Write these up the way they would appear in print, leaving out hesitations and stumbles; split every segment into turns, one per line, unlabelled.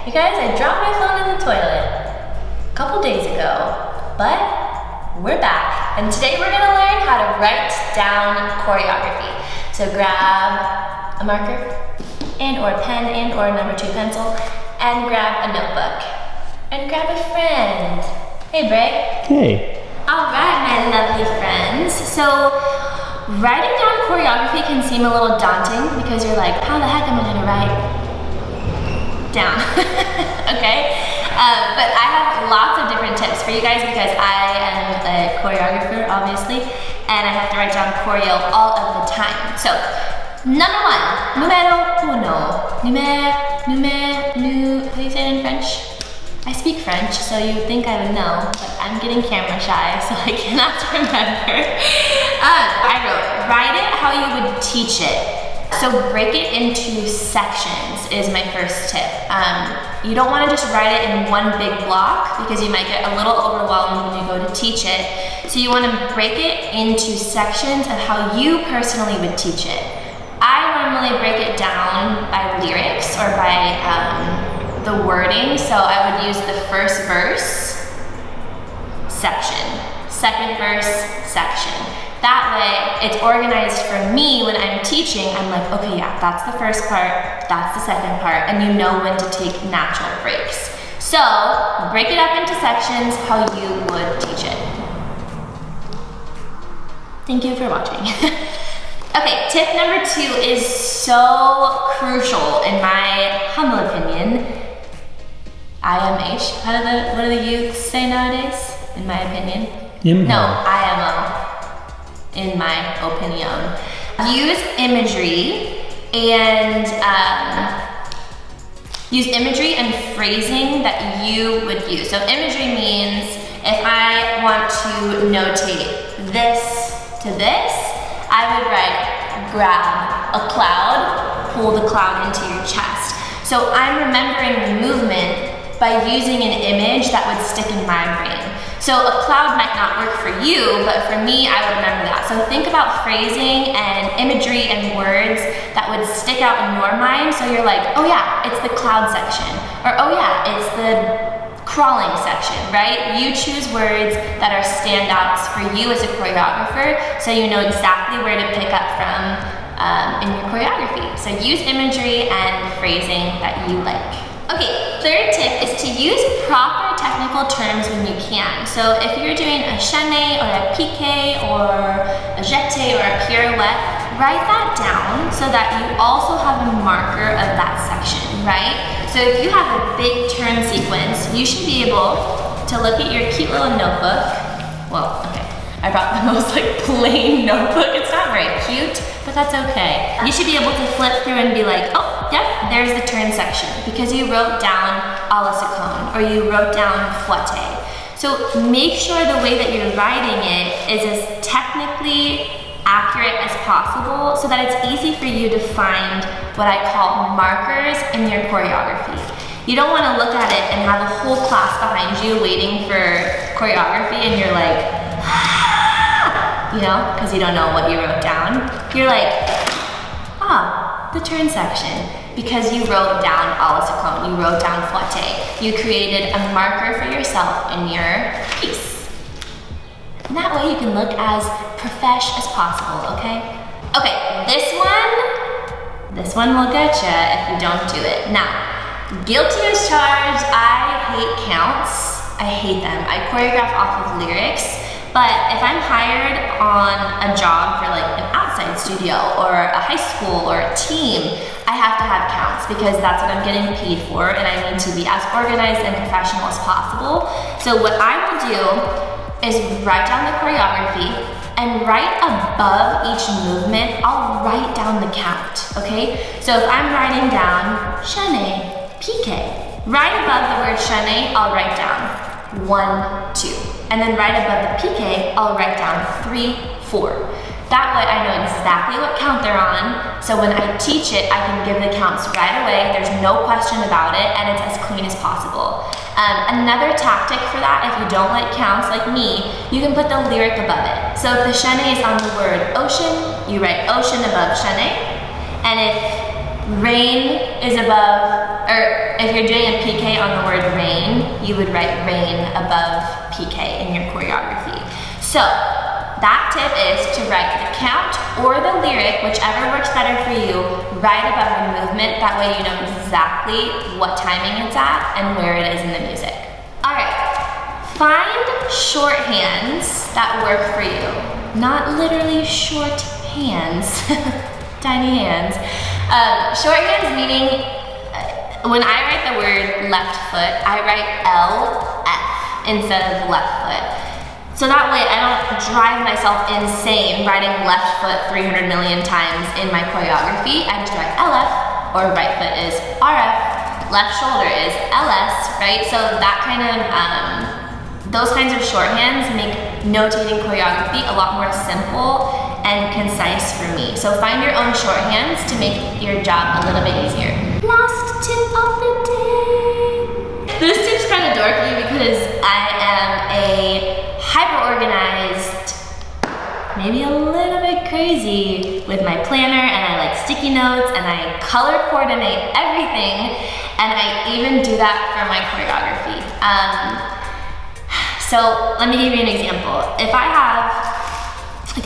You guys, I dropped my phone in the toilet a couple days ago, but we're back. And today we're gonna learn how to write down choreography. So grab a marker and or pen and or number 2 pencil and grab a notebook and grab a friend. Hey, Bray.
Hey.
All right, my lovely friends. So writing down choreography can seem a little daunting because you're like, how the heck am I gonna write down? Okay, but I have lots of different tips for you guys because I am a choreographer, obviously, and I have to write down choreo all of the time. So, number 1, numero uno. How do you say it in French? I speak French, so you think I would know, but I'm getting camera shy, so I cannot remember. I wrote, write it how you would teach it. So break it into sections is my first tip. You don't want to just write it in one big block because you might get a little overwhelmed when you go to teach it. So you want to break it into sections of how you personally would teach it. I normally break it down by lyrics or by the wording. So I would use the first verse, section, second verse, section. That way, it's organized for me when I'm teaching. I'm like, okay, yeah, that's the first part, that's the second part, and you know when to take natural breaks. So, break it up into sections how you would teach it. Thank you for watching. Okay, tip number 2 is so crucial in my humble opinion. IMH, what do the youths say nowadays? In my opinion? No, IMO. In my opinion. Use imagery and phrasing that you would use. So imagery means if I want to notate this to this, I would write grab a cloud, pull the cloud into your chest. So I'm remembering the movement by using an image that would stick in my brain. So a cloud might not work for you, but for me, I would remember that. So think about phrasing and imagery and words that would stick out in your mind. So you're like, oh yeah, it's the cloud section. Or oh yeah, it's the crawling section, right? You choose words that are standouts for you as a choreographer, so you know exactly where to pick up from in your choreography. So use imagery and phrasing that you like. Okay, third tip is to use proper technical terms when you can. So if you're doing a chaîné or a piqué or a jeté or a pirouette, write that down so that you also have a marker of that section, right? So if you have a big turn sequence, you should be able to look at your cute little notebook. Well, okay, I brought the most plain notebook. It's not very cute, but that's okay. You should be able to flip through and be like, oh, yep, there's the turn section because you wrote down à la seconde or you wrote down fouetté. So make sure the way that you're writing it is as technically accurate as possible so that it's easy for you to find what I call markers in your choreography. You don't want to look at it and have a whole class behind you waiting for choreography and you're like, you know, because you don't know what you wrote down. You're like, the turn section, because you wrote down à la seconde, you wrote down fouetté. You created a marker for yourself in your piece. And that way you can look as profesh as possible, okay? Okay, this one will get you if you don't do it. Now, guilty as charged, I hate counts. I hate them. I choreograph off of lyrics. But if I'm hired on a job for like an outside studio or a high school or a team, I have to have counts because that's what I'm getting paid for and I need to be as organized and professional as possible. So what I will do is write down the choreography and right above each movement, I'll write down the count, okay? So if I'm writing down chaîné, piqué, right above the word chaîné, I'll write down 1, 2. And then right above the piqué, I'll write down 3, 4. That way I know exactly what count they're on, so when I teach it, I can give the counts right away, there's no question about it, and it's as clean as possible. Another tactic for that, if you don't like counts like me, you can put the lyric above it. So if the chaîné is on the word ocean, you write ocean above chaîné, and if rain is above, or if you're doing a PK on the word rain, you would write rain above PK in your choreography. So that tip is to write the count or the lyric, whichever works better for you, right above the movement. That way you know exactly what timing it's at and where it is in the music. All right, find shorthands that work for you. Not literally short hands, tiny hands. Shorthands meaning, when I write the word left foot, I write LF instead of left foot. So that way I don't drive myself insane writing left foot 300 million times in my choreography. I just write LF, or right foot is RF, left shoulder is LS, right? So that kind of, those kinds of shorthands make notating choreography a lot more simple and concise for me. So find your own shorthands to make your job a little bit easier. Last tip of the day. This tip's kind of dorky because I am a hyper-organized, maybe a little bit crazy with my planner, and I like sticky notes, and I color coordinate everything, and I even do that for my choreography. So let me give you an example. If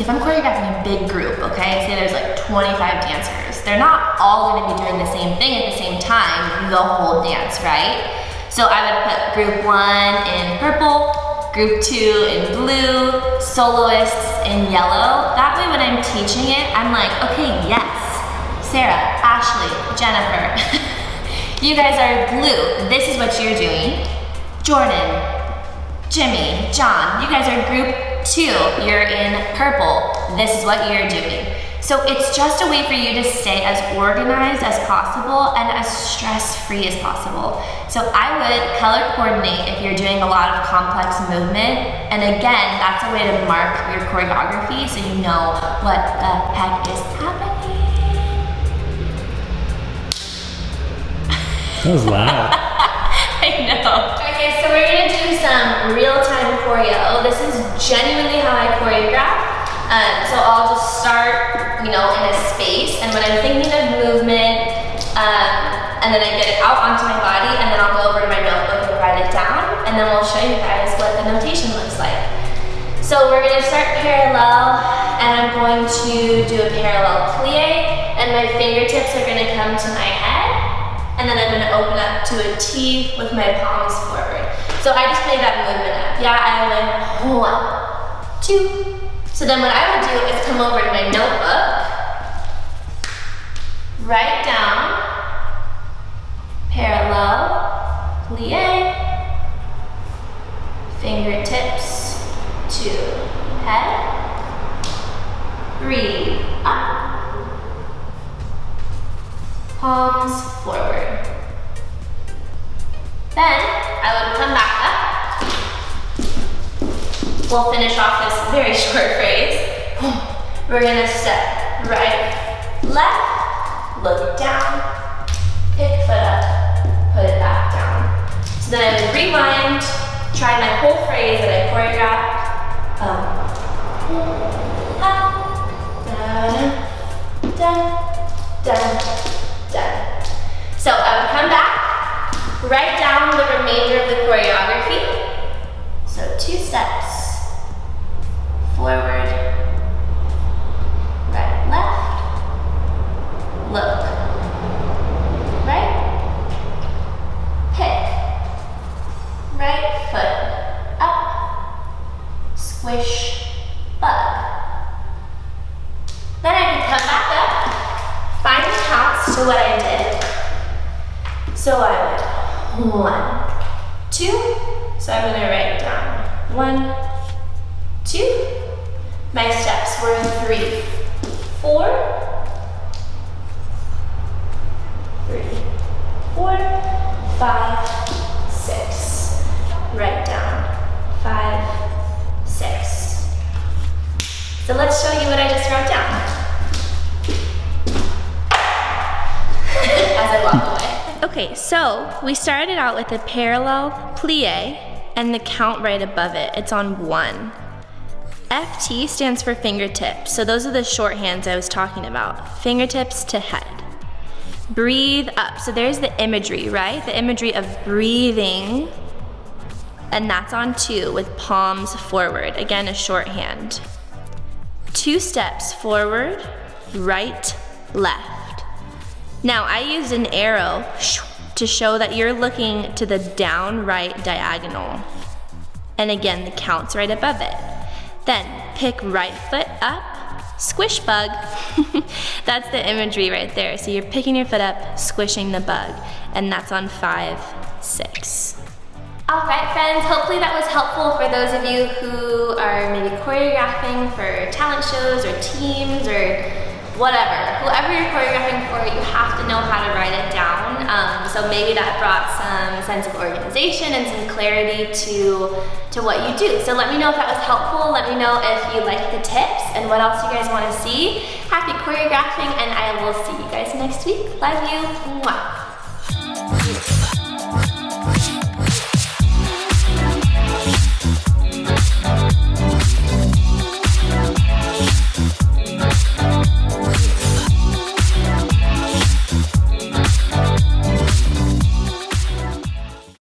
I'm choreographing a big group, okay, say there's like 25 dancers, they're not all gonna be doing the same thing at the same time the whole dance, right? So I would put group 1 in purple, group 2 in blue, soloists in yellow. That way when I'm teaching it, I'm like, okay, yes, Sarah, Ashley, Jennifer, you guys are blue. This is what you're doing. Jordan, Jimmy, John, you guys are group 2. You're in purple. This is what you're doing. So it's just a way for you to stay as organized as possible and as stress-free as possible. So I would color coordinate if you're doing a lot of complex movement. And again, that's a way to mark your choreography so you know what the heck is happening.
That was loud.
I know. Okay, so we're gonna do some real-time choreo. This is genuinely how I choreograph. So I'll just start, in a space, and when I'm thinking of movement, and then I get it out onto my body, and then I'll go over to my notebook and write it down, and then we'll show you guys what the notation looks like. So we're gonna start parallel, and I'm going to do a parallel plie, and my fingertips are gonna come to my head, and then I'm gonna open up to a T with my palms forward. So I just play that movement up. Yeah, I went 1, 2. So then what I would do is come over to my notebook, write down, parallel, plie, fingertips to head, breathe up, palms forward. Then I would come back up. We'll finish off this very short phrase. We're gonna step right, left, look down, pick foot up, put it back down. So then I would rewind, try my whole phrase that I choreographed. Dun. So I would come back, write down the remainder of the choreography. So 2 steps. Forward, right, left, look, right, pick, right foot up, squish, bug. Then I can come back up, find the counts to what I did. So I would 1, 2, so I'm gonna write down 1, 2. My steps were 3, 4, 3, 4, 5, 6. Write down 5, 6. So let's show you what I just wrote down. As I walk away. Okay, so we started out with a parallel plie and the count right above it. It's on 1. FT stands for fingertips, so those are the shorthands I was talking about. Fingertips to head. Breathe up. So there's the imagery, right? The imagery of breathing. And that's on 2 with palms forward. Again, a shorthand. 2 steps forward, right, left. Now I used an arrow to show that you're looking to the down right diagonal. And again, the count's right above it. Then pick right foot up, squish bug. That's the imagery right there. So you're picking your foot up, squishing the bug. And that's on 5, 6. All right, friends, hopefully that was helpful for those of you who are maybe choreographing for talent shows or teams or whatever. Whoever you're choreographing for, you have to know how to write it down. So maybe that brought some sense of organization and some clarity to what you do. So let me know if that was helpful. Let me know if you liked the tips and what else you guys want to see. Happy choreographing, and I will see you guys next week. Love you. Mwah.